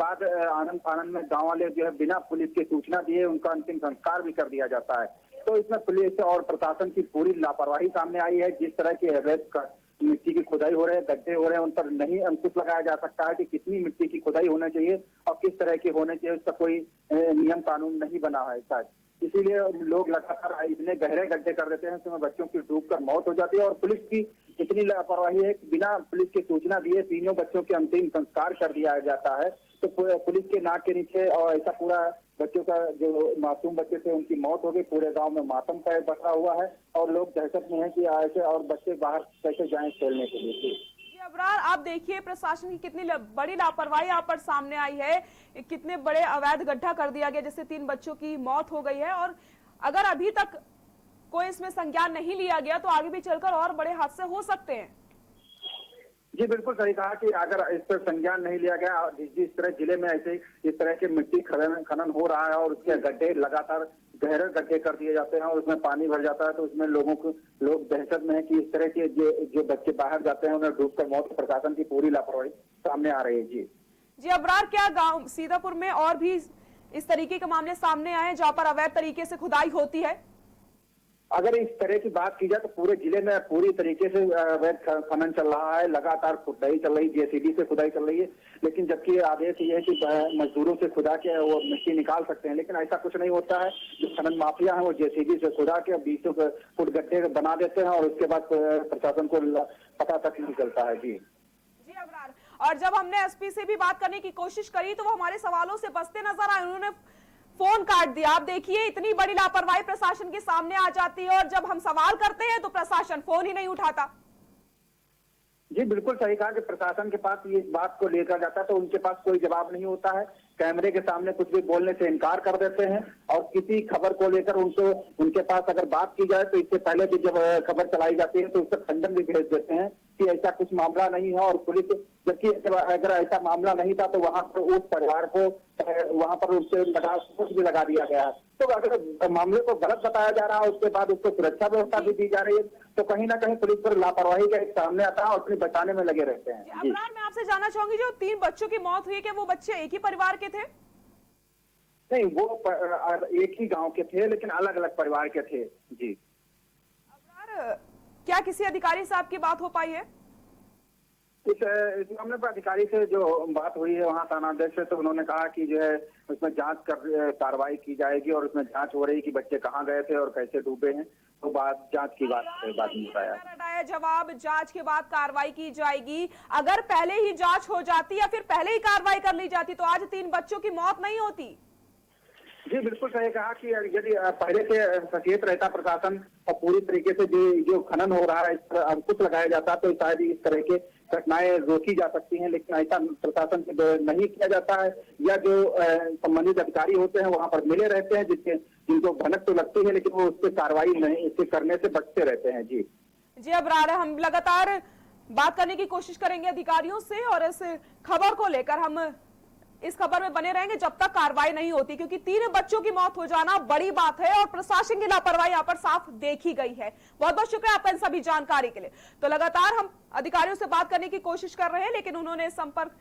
बाद आनंद आनंद में गांव वाले जो है बिना पुलिस की सूचना दिए उनका अंतिम संस्कार भी कर दिया जाता है। तो इसमें पुलिस और प्रशासन की पूरी लापरवाही सामने आई है। जिस तरह की अवैध मिट्टी की खुदाई हो रहे हैं, गड्ढे हो रहे हैं, उन पर नहीं अंकुश लगाया जा सकता है कि कितनी मिट्टी की खुदाई होना चाहिए और किस तरह की होनी चाहिए, उसका कोई नियम कानून नहीं बना है शायद। इसीलिए लोग लगातार इतने गहरे गड्ढे कर देते हैं, उसमें बच्चों की डूबकर मौत हो जाती है। और पुलिस की इतनी लापरवाही है कि बिना पुलिस की सूचना दिए तीनों बच्चों के अंतिम संस्कार कर दिया जाता है। तो पुलिस के नाक के नीचे और ऐसा पूरा बच्चों का जो मासूम बच्चे थे उनकी मौत हो गई। पूरे गांव में मातम का बसा हुआ है और लोग दहशत में हैं कि ऐसे और बच्चे बाहर कैसे जाएं खेलने के लिए। अबरार, आप देखिए प्रशासन की कितनी बड़ी लापरवाही यहाँ पर सामने आई है। कितने बड़े अवैध गड्ढा कर दिया गया जिससे 3 बच्चों की मौत हो गई है। और अगर अभी तक कोई इसमें संज्ञान नहीं लिया गया तो आगे भी चलकर और बड़े हादसे हो सकते हैं। जी बिल्कुल सही कहा कि अगर इस पर संज्ञान नहीं लिया गया, जिस तरह जिले में ऐसे इस तरह के मिट्टी खनन हो रहा है और उसके गड्ढे लगातार गहरे गड्ढे कर दिए जाते हैं और उसमें पानी भर जाता है, तो उसमें लोग दहशत में है कि इस तरह के जो बच्चे बाहर जाते हैं उन्हें डूबकर मौत। प्रशासन की पूरी लापरवाही सामने आ रही है। जी अबरार, क्या गांव सीतापुर में और भी इस तरीके के मामले सामने आए जहां पर अवैध तरीके से खुदाई होती है? अगर इस तरह की बात की जाए तो पूरे जिले में पूरी तरीके से अवैध खनन चल रहा है। लगातार खुदाई चल रही, जेसीबी से खुदाई चल रही है। लेकिन जबकि आदेश ये है कि मजदूरों से खुदा के वो मिट्टी निकाल सकते हैं, लेकिन ऐसा कुछ नहीं होता है। जो खनन माफिया है वो जेसीबी से खुदा के 20 फुट गड्ढे बना देते हैं और उसके बाद प्रशासन को पता तक नहीं चलता है। जी अबरार, और जब हमने एसपी से भी बात करने की कोशिश करी तो वो हमारे सवालों से बचते नजर आए। उन्होंने फोन काट दिया। आप देखिए, इतनी बड़ी लापरवाही प्रशासन के सामने आ जाती है और जब हम सवाल करते हैं तो प्रशासन फोन ही नहीं उठाता। जी बिल्कुल सही कहा कि प्रशासन के पास ये बात को लेकर जाता है तो उनके पास कोई जवाब नहीं होता है। कैमरे के सामने कुछ भी बोलने से इनकार कर देते हैं और किसी खबर को लेकर उनके पास अगर बात की जाए तो इससे पहले भी जब खबर चलाई जाती है तो उसका खंडन भी भेज देते हैं कि ऐसा कुछ मामला नहीं है। और पुलिस, जबकि अगर ऐसा मामला नहीं था तो वहां पर उस परिवार को वहां पर उससे कुछ भी लगा दिया गया है। तो अगर मामले को गलत बताया जा रहा है उसके बाद उसको सुरक्षा व्यवस्था भी दी जा रही है तो कहीं ना कहीं पुलिस पर लापरवाही का एक सामने आता है और अपने बचाने में लगे रहते हैं। अबरार, मैं आपसे जानना चाहूंगी, जो 3 बच्चों की मौत हुई, क्या वो बच्चे एक ही परिवार के थे? नहीं, वो एक ही गांव के थे लेकिन अलग अलग परिवार के थे। जी अबरार, क्या किसी अधिकारी से आपकी बात हो पाई है? इस मामले पर अधिकारी से जो बात हुई है वहाँ थानाध्यक्ष से, तो उन्होंने कहा कि जो है उसमें कार्रवाई की जाएगी और उसमें जांच हो रही है कि बच्चे कहाँ गए थे और कैसे डूबे हैं। तो जांच की बात नहीं बताया। जवाब जांच के बाद कार्रवाई की जाएगी। अगर पहले ही जांच हो जाती या फिर पहले ही कार्रवाई कर ली जाती तो आज 3 बच्चों की मौत नहीं होती। जी बिल्कुल सही कहा कि यदि पहले से सचेत रहता प्रशासन और पूरी तरीके से जो खनन हो रहा है इस पर अंकुश लगाया जाता तो शायद इस तरह के घटनाएं रोकी जा सकती हैं। लेकिन ऐसा प्रशासन से नहीं किया जाता है या जो संबंधित अधिकारी होते हैं वहां पर मिले रहते हैं जिनको भनक तो लगती है लेकिन वो उस पर कार्रवाई नहीं इससे करने से बचते रहते हैं। जी अबरार, हम लगातार बात करने की कोशिश करेंगे अधिकारियों से और इस खबर को लेकर हम इस खबर में बने रहेंगे जब तक कार्रवाई नहीं होती, क्योंकि 3 बच्चों की मौत हो जाना बड़ी बात है और प्रशासन की लापरवाही यहाँ पर साफ देखी गई है। बहुत बहुत शुक्रिया आपका इन सभी जानकारी के लिए। तो लगातार हम अधिकारियों से बात करने की कोशिश कर रहे हैं लेकिन उन्होंने संपर्क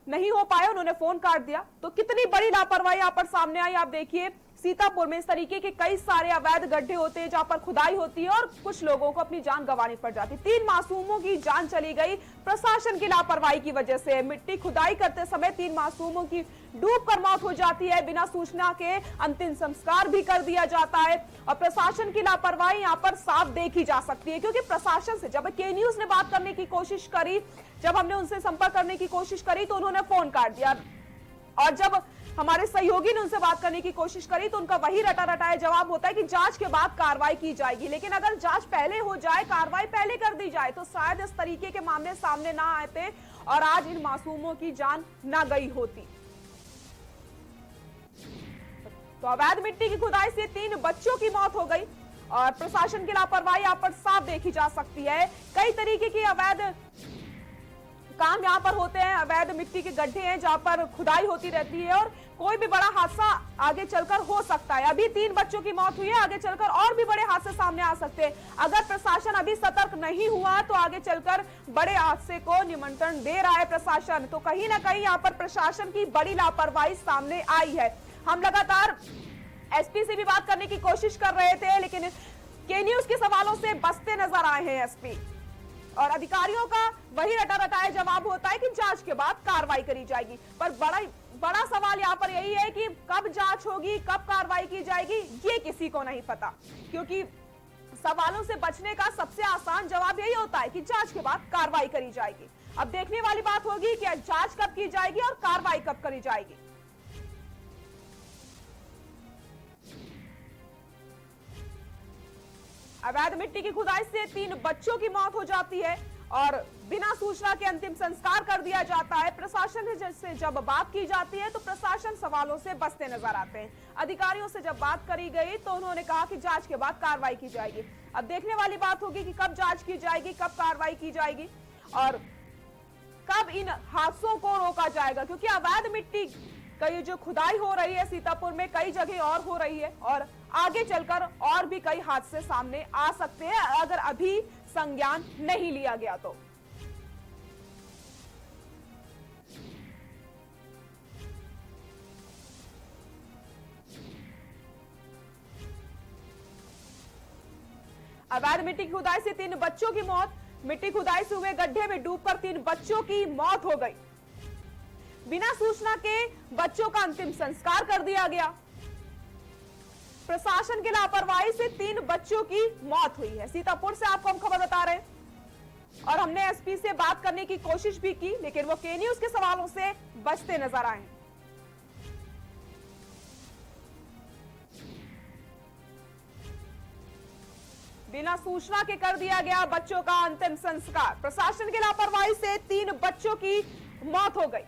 नहीं हो पाया, उन्होंने फोन काट दिया। तो कितनी बड़ी लापरवाही यहाँ पर सामने आई। आप देखिए, सीतापुर में इस तरीके के कई सारे अवैध गड्ढे होते हैं जहां पर खुदाई होती है और कुछ लोगों को अपनी जान गंवानी पड़ जाती है। 3 मासूमों की जान चली गई प्रशासन की लापरवाही की वजह से। मिट्टी खुदाई करते समय 3 मासूमों की डूबकर मौत हो जाती है। बिना सूचना के अंतिम संस्कार भी कर दिया जाता है और प्रशासन की लापरवाही यहाँ पर साफ देखी जा सकती है। क्योंकि प्रशासन से जब के न्यूज ने बात करने की कोशिश करी, जब हमने उनसे संपर्क करने की कोशिश करी तो उन्होंने फोन काट दिया और जब हमारे सहयोगी ने उनसे बात करने की कोशिश करी तो उनका वही रटा रटाया जवाब होता है कि जांच के बाद कार्रवाई की जाएगी। लेकिन अगर जांच पहले हो जाए, कार्रवाई पहले कर दी जाए तो शायद इस तरीके के मामले सामने ना आते और आज इन मासूमों की जान ना गई होती। तो अवैध मिट्टी की खुदाई से 3 बच्चों की मौत हो गई और प्रशासन की लापरवाही यहाँ पर साफ देखी जा सकती है। कई तरीके की अवैध काम यहाँ पर होते हैं, अवैध मिट्टी के गड्ढे हैं जहाँ पर खुदाई होती रहती है और कोई भी बड़ा हादसा आगे चलकर हो सकता है। अभी 3 बच्चों की मौत हुई है, आगे चलकर और भी बड़े हादसे सामने आ सकते हैं। अगर प्रशासन अभी सतर्क नहीं हुआ तो आगे चलकर बड़े हादसे को निमंत्रण दे रहा है प्रशासन। तो कहीं ना कहीं यहाँ पर प्रशासन की बड़ी लापरवाही सामने आई है। हम लगातार एसपी से भी बात करने की कोशिश कर रहे थे, लेकिन के न्यूज के सवालों से बचते नजर आए हैं एसपी। और अधिकारियों का वही रटा रटाया जवाब होता है कि जांच के बाद कार्रवाई करी जाएगी। पर बड़ा सवाल यहाँ पर यही है कि कब जांच होगी, कब कार्रवाई की जाएगी, ये किसी को नहीं पता। क्योंकि सवालों से बचने का सबसे आसान जवाब यही होता है कि जांच के बाद कार्रवाई करी जाएगी। अब देखने वाली बात होगी कि जांच कब की जाएगी और कार्रवाई कब करी जाएगी। अवैध मिट्टी की खुदाई से 3 बच्चों की मौत हो जाती है और बिना सूचना के अंतिम संस्कार कर दिया जाता है। प्रशासन से जब बात की जाती है तो प्रशासन सवालों से बचते नजर आते हैं। अधिकारियों से जब बात करी गई तो उन्होंने कहा कि जांच के बाद कार्रवाई की जाएगी। अब देखने वाली बात होगी कि कब जांच की जाएगी, कब कार्रवाई की जाएगी और कब इन हादसों को रोका जाएगा। क्योंकि अवैध मिट्टी कई जो खुदाई हो रही है सीतापुर में, कई जगह और हो रही है और आगे चलकर और भी कई हादसे सामने आ सकते हैं अगर अभी संज्ञान नहीं लिया गया तो। अवैध मिट्टी की खुदाई से 3 बच्चों की मौत। मिट्टी खुदाई से हुए गड्ढे में डूबकर 3 बच्चों की मौत हो गई। बिना सूचना के बच्चों का अंतिम संस्कार कर दिया गया। प्रशासन की लापरवाही से 3 बच्चों की मौत हुई है। सीतापुर से आपको हम खबर बता रहे हैं और हमने एसपी से बात करने की कोशिश भी की, लेकिन वो के न्यूज के सवालों से बचते नजर आए। बिना सूचना के कर दिया गया बच्चों का अंतिम संस्कार। प्रशासन की लापरवाही से 3 बच्चों की मौत हो गई।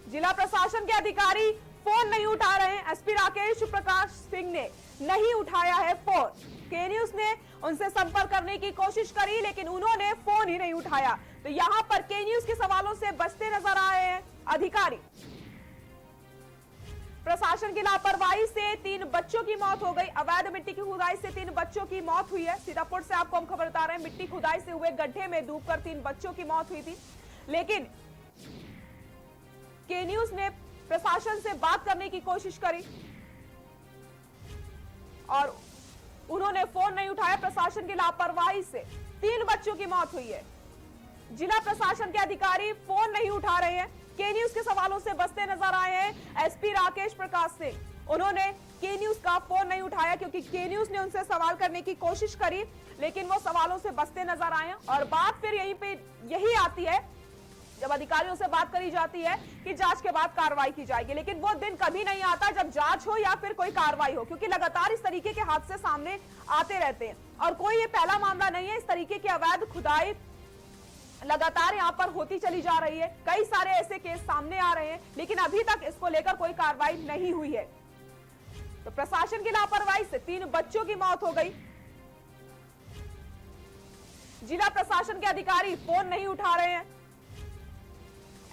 जिला प्रशासन के अधिकारी फोन नहीं उठा रहे हैं। एसपी राकेश प्रकाश सिंह ने नहीं उठाया है फोन। के न्यूज ने उनसे संपर्क करने की कोशिश करी लेकिन उन्होंने फोन ही नहीं उठाया। तो यहां पर के न्यूज के सवालों से बचते नजर आए हैं अधिकारी। प्रशासन की लापरवाही से 3 बच्चों की मौत हो गई। अवैध मिट्टी की खुदाई से 3 बच्चों की मौत हुई है। सीतापुर से आपको हम खबर बता रहे हैं, मिट्टी खुदाई से हुए गड्ढे में डूबकर 3 बच्चों की मौत हुई थी। लेकिन के न्यूज ने प्रशासन से बात करने की कोशिश करी और उन्होंने फोन नहीं उठाया। प्रशासन की लापरवाही से 3 बच्चों की मौत हुई है। जिला प्रशासन के अधिकारी फोन नहीं उठा रहे हैं। के न्यूज के सवालों से बचते नजर आए हैं एसपी राकेश प्रकाश सिंह। उन्होंने के न्यूज का फोन नहीं उठाया क्योंकि के न्यूज ने उनसे सवाल करने की कोशिश करी लेकिन वो सवालों से बचते नजर आए हैं। और बात फिर यही आती है जब अधिकारियों से बात करी जाती है कि जांच के बाद कार्रवाई की जाएगी, लेकिन वो दिन कभी नहीं आता जब जांच हो या फिर कोई कार्रवाई हो। क्योंकि लगातार इस तरीके के हादसे सामने आते रहते हैं और कोई ये पहला मामला नहीं है। इस तरीके की अवैध खुदाई लगातार यहाँ पर होती चली जा रही है। कई सारे ऐसे केस सामने आ रहे हैं लेकिन अभी तक इसको लेकर कोई कार्रवाई नहीं हुई है। तो प्रशासन की लापरवाही से 3 बच्चों की मौत हो गई। जिला प्रशासन के अधिकारी फोन नहीं उठा रहे हैं।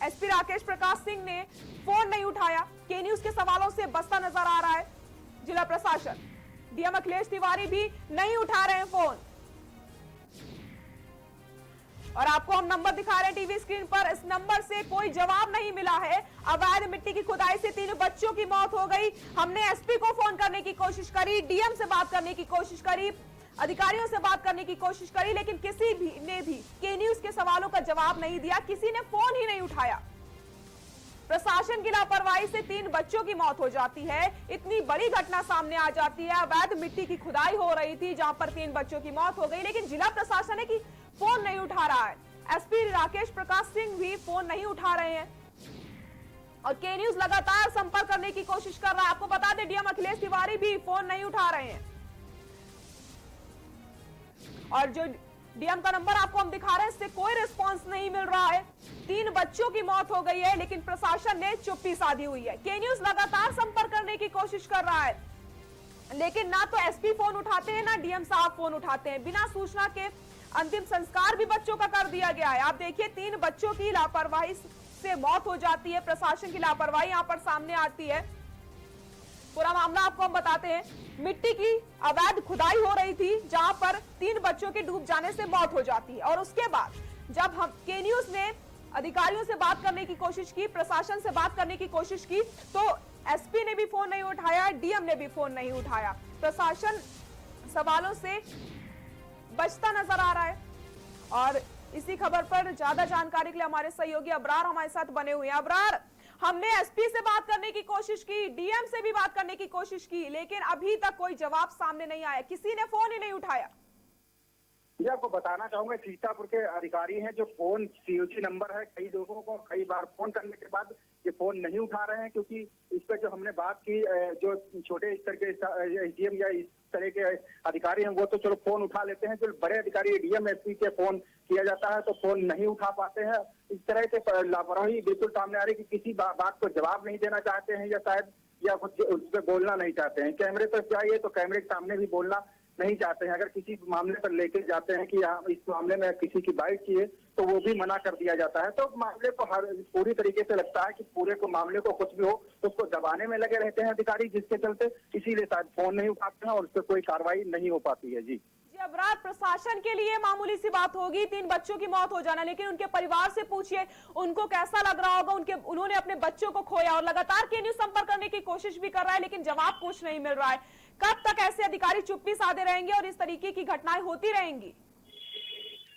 एसपी राकेश प्रकाश सिंह ने फोन नहीं उठाया। के न्यूज के सवालों से बचता नजर आ रहा है जिला प्रशासन। डीएम अखिलेश तिवारी भी नहीं उठा रहे हैं फोन। और आपको हम नंबर दिखा रहे हैं टीवी स्क्रीन पर। इस नंबर से कोई जवाब नहीं मिला है। अवैध मिट्टी की खुदाई से 3 बच्चों की मौत हो गई। हमने एसपी को फोन करने की कोशिश करी, डीएम से बात करने की कोशिश करी, अधिकारियों से बात करने की कोशिश करी, लेकिन किसी भी ने भी के न्यूज के सवालों का जवाब नहीं दिया। किसी ने फोन ही नहीं उठाया। प्रशासन की लापरवाही से 3 बच्चों की मौत हो जाती है। इतनी बड़ी घटना सामने आ जाती है। अवैध मिट्टी की खुदाई हो रही थी जहां पर 3 बच्चों की मौत हो गई, लेकिन जिला प्रशासन है कि फोन नहीं उठा रहा है। एसपी राकेश प्रकाश सिंह भी फोन नहीं उठा रहे हैं और के न्यूज लगातार संपर्क करने की कोशिश कर रहा है। आपको बता दें डीएम अखिलेश तिवारी भी फोन नहीं उठा रहे हैं और जो डीएम का नंबर आपको हम दिखा रहे हैं इससे कोई रिस्पांस नहीं मिल रहा है। 3 बच्चों की मौत हो गई है लेकिन प्रशासन ने चुप्पी साधी हुई है। के न्यूज लगातार संपर्क करने की कोशिश कर रहा है लेकिन ना तो एसपी फोन उठाते हैं ना डीएम साहब फोन उठाते हैं। बिना सूचना के अंतिम संस्कार भी बच्चों का कर दिया गया है। आप देखिए 3 बच्चों की लापरवाही से मौत हो जाती है, प्रशासन की लापरवाही यहां पर सामने आती है। पूरा मामला आपको हम बताते हैं। मिट्टी की अवैध खुदाई हो रही थी जहां पर 3 बच्चों के डूब जाने से मौत हो जाती है और उसके बाद जब हम के न्यूज ने अधिकारियों से बात करने की कोशिश की, प्रशासन से बात करने की कोशिश की, तो एसपी ने भी फोन नहीं उठाया, डीएम ने भी फोन नहीं उठाया। प्रशासन सवालों से बचता नजर आ रहा है। और इसी खबर पर ज्यादा जानकारी के लिए हमारे सहयोगी अबरार हमारे साथ बने हुए हैं। अबरार, हमने एसपी से बात करने की कोशिश की, डीएम से भी बात करने की कोशिश की, लेकिन अभी तक कोई जवाब सामने नहीं आया, किसी ने फोन ही नहीं उठाया। ये आपको बताना चाहूंगा, सीतापुर के अधिकारी हैं जो फोन सीओसी नंबर है, कई लोगों को कई बार फोन करने के बाद ये फोन नहीं उठा रहे हैं, क्योंकि इस पर जो हमने बात की, जो छोटे स्तर के एसडीएम या इस तरह के अधिकारी हैं वो तो चलो फोन उठा लेते हैं, जो बड़े अधिकारी डीएम एसपी के फोन किया जाता है तो फोन नहीं उठा पाते हैं। इस तरह के लापरवाही बिल्कुल सामने आ रही है कि किसी बात को जवाब नहीं देना चाहते हैं या शायद या कुछ उस पर बोलना नहीं चाहते हैं। कैमरे पर चाहिए तो कैमरे के सामने भी बोलना नहीं चाहते हैं। अगर किसी मामले पर लेके जाते हैं कि इस मामले में किसी की बाइट चाहिए तो वो भी मना कर दिया जाता है। तो मामले को हर पूरी तरीके से लगता है कि पूरे को मामले को कुछ भी हो तो उसको दबाने में लगे रहते हैं अधिकारी, जिसके चलते इसीलिए शायद फोन नहीं उठाते हैं और उस पर कोई कार्रवाई नहीं हो पाती है। जी अबरार, प्रशासन के लिए मामूली सी बात होगी 3 बच्चों की मौत हो जाना, लेकिन उनके परिवार से पूछिए उनको कैसा लग रहा होगा। उन्होंने अपने बच्चों को खोया और लगातार के न्यूज संपर्क करने की कोशिश भी कर रहा है, लेकिन जवाब कुछ नहीं मिल रहा है। कब तक ऐसे अधिकारी चुप्पी साधे रहेंगे और इस तरीके की घटनाएं होती रहेंगी?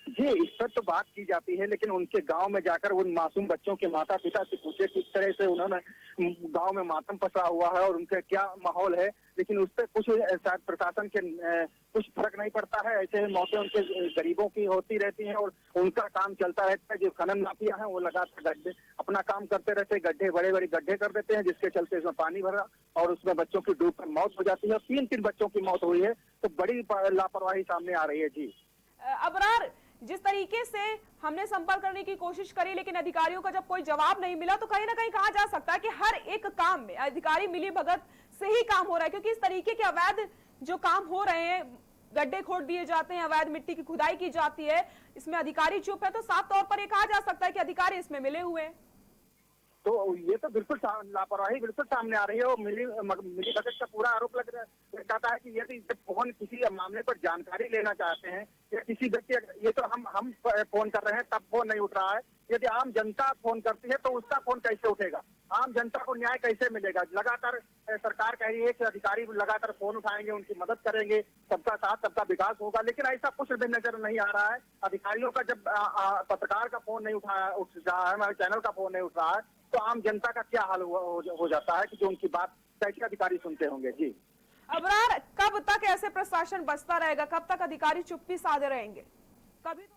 जी, इस पर तो बात की जाती है, लेकिन उनके गांव में जाकर उन मासूम बच्चों के माता पिता से पूछे किस तरह से उन्होंने गांव में मातम पसरा हुआ है और उनका क्या माहौल है, लेकिन उस पर कुछ शायद प्रशासन के कुछ फर्क नहीं पड़ता है। ऐसे मौके उनके गरीबों की होती रहती हैं और उनका काम चलता रहता है। जो खनन माफिया है वो लगातार गड्ढे अपना काम करते रहते, गड्ढे बड़े बड़े गड्ढे कर देते हैं, जिसके चलते इसमें पानी भरा और उसमें बच्चों की डूबकर मौत हो जाती है। 3 बच्चों की मौत हुई है, तो बड़ी लापरवाही सामने आ रही है। जी अबरार, जिस तरीके से हमने संपर्क करने की कोशिश करी लेकिन अधिकारियों का जब कोई जवाब नहीं मिला, तो कहीं ना कहीं कहा जा सकता है कि हर एक काम में अधिकारी मिली भगत से ही काम हो रहा है, क्योंकि इस तरीके के अवैध जो काम हो रहे हैं, गड्ढे खोद दिए जाते हैं, अवैध मिट्टी की खुदाई की जाती है, इसमें अधिकारी चुप है, तो साफ तौर पर यह कहा जा सकता है कि अधिकारी इसमें मिले हुए हैं। तो ये तो बिल्कुल लापरवाही बिल्कुल सामने आ रही है और मिली भगत का पूरा आरोप लग जाता है कि यदि फोन किसी मामले पर जानकारी लेना चाहते हैं या किसी व्यक्ति, ये तो हम फोन कर रहे हैं तब फोन नहीं उठ रहा है, यदि आम जनता फोन करती है तो उसका फोन कैसे उठेगा? आम जनता को न्याय कैसे मिलेगा? लगातार सरकार कह रही है कि अधिकारी लगातार फोन उठाएंगे, उनकी मदद करेंगे, सबका साथ सबका विकास होगा, लेकिन ऐसा कुछ भी नजर नहीं आ रहा है। अधिकारियों का जब पत्रकार का फोन नहीं उठ रहा है, हमारे चैनल का फोन नहीं उठ रहा है, तो आम जनता का क्या हाल हो जाता है कि जो उनकी बात कैसे अधिकारी सुनते होंगे। जी अबरार, कब तक ऐसे प्रशासन बचता रहेगा? कब तक अधिकारी चुप्पी साधे रहेंगे? कभी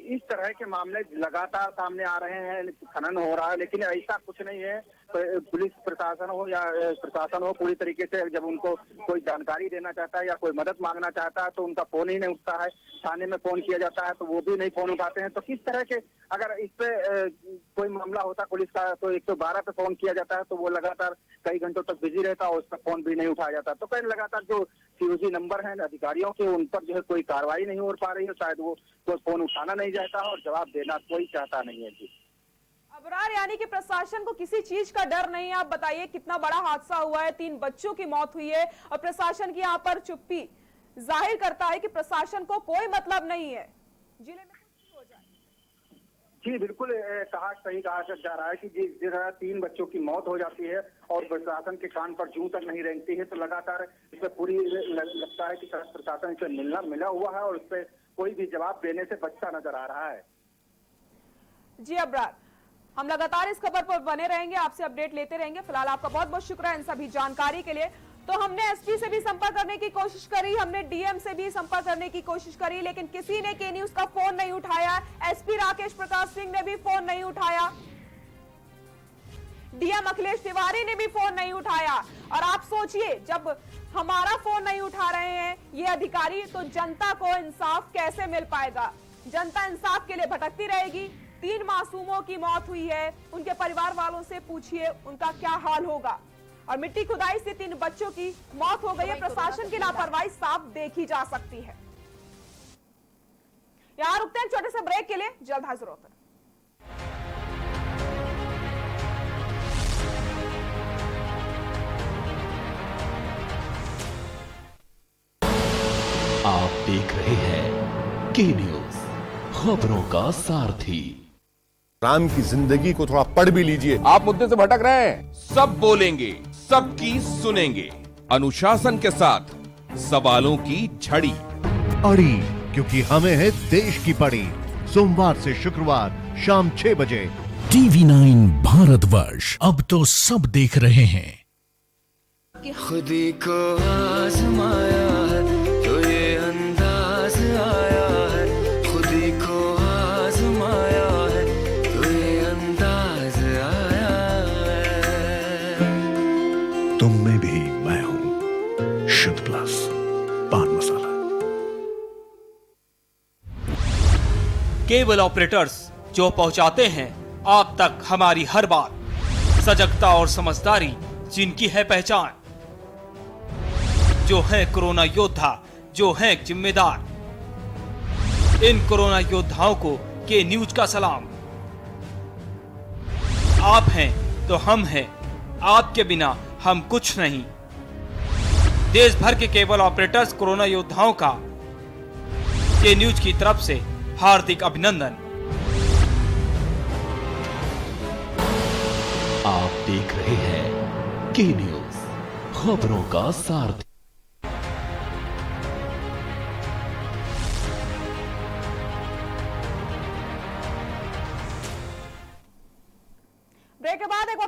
इस तरह के मामले लगातार सामने आ रहे हैं, खनन हो रहा है, लेकिन ऐसा कुछ नहीं है। पुलिस प्रशासन हो या प्रशासन हो, पूरी तरीके से जब उनको कोई जानकारी देना चाहता है या कोई मदद मांगना चाहता है तो उनका फोन ही नहीं उठता है। थाने में फोन किया जाता है तो वो भी नहीं फोन उठाते हैं। तो किस तरह के, अगर इस पे कोई मामला होता पुलिस का तो 112 पे फोन किया जाता है तो वो लगातार कई घंटों तक बिजी रहता है और उसका फोन भी नहीं उठाया जाता। तो कहीं लगातार जो सीओसी नंबर है अधिकारियों के, उन पर जो है कोई कार्रवाई नहीं हो पा रही है, शायद वो कोई फोन उठाना नहीं चाहता और जवाब देना कोई चाहता नहीं है। जी अबरार, यानी कि प्रशासन को किसी चीज का डर नहीं है। आप बताइए, कितना बड़ा हादसा हुआ है, 3 बच्चों की मौत हुई है और प्रशासन की यहाँ पर चुप्पी जाहिर करता है कि प्रशासन को कोई मतलब नहीं है जिले में कुछ हो जाए। जी बिल्कुल सही कहा जा रहा है कि जिस तरह 3 बच्चों की मौत हो जाती है और प्रशासन के कान पर जूं तक नहीं रेंगती है, तो लगातार इस पर पूरी लगता है कि प्रशासन इसे मिला हुआ है और उस पर कोई भी जवाब देने से बचता नजर आ रहा है। जी अबरार, हम लगातार इस खबर पर बने रहेंगे, आपसे अपडेट लेते रहेंगे। फिलहाल आपका बहुत बहुत शुक्रिया इन सभी जानकारी के लिए। तो हमने एसपी से भी संपर्क करने की कोशिश करी, हमने डीएम से भी संपर्क करने की कोशिश करी, लेकिन किसी ने के न्यूज का फोन नहीं उठाया। एसपी राकेश प्रकाश सिंह ने भी फोन नहीं उठाया, डीएम अखिलेश तिवारी ने भी फोन नहीं उठाया। और आप सोचिए, जब हमारा फोन नहीं उठा रहे हैं ये अधिकारी, तो जनता को इंसाफ कैसे मिल पाएगा? जनता इंसाफ के लिए भटकती रहेगी। 3 मासूमों की मौत हुई है, उनके परिवार वालों से पूछिए उनका क्या हाल होगा। और मिट्टी खुदाई से 3 बच्चों की मौत हो गई है। प्रशासन की लापरवाही साफ देखी जा सकती है। यहां रुकते हैं छोटे से ब्रेक के लिए, जल्द हाजिर होते हैं। आप देख रहे हैं के न्यूज, खबरों का सारथी। राम की जिंदगी को थोड़ा पढ़ भी लीजिए। आप मुद्दे से भटक रहे हैं। सब बोलेंगे, सबकी सुनेंगे, अनुशासन के साथ सवालों की झड़ी। अड़ी, क्योंकि हमें है देश की पड़ी। सोमवार से शुक्रवार शाम 6 बजे। TV9 भारतवर्ष, अब तो सब देख रहे हैं। खुदी को आजमाया है तो ये अंदाज आया है, खुदी को आजमाया है तो ये अंदाज आया है। तुम में भी मैं हूं, शुद्ध प्लस पान मसाला। केबल ऑपरेटर्स जो पहुंचाते हैं आप तक हमारी हर बात, सजगता और समझदारी जिनकी है पहचान, जो है कोरोना योद्धा, जो है जिम्मेदार। इन कोरोना योद्धाओं को के न्यूज का सलाम। आप हैं तो हम हैं, आपके बिना हम कुछ नहीं। देश भर के केबल ऑपरेटर्स कोरोना योद्धाओं का के न्यूज की तरफ से हार्दिक अभिनंदन। आप देख रहे हैं के न्यूज, खबरों का सारथी। ब्रेक के बाद एक बार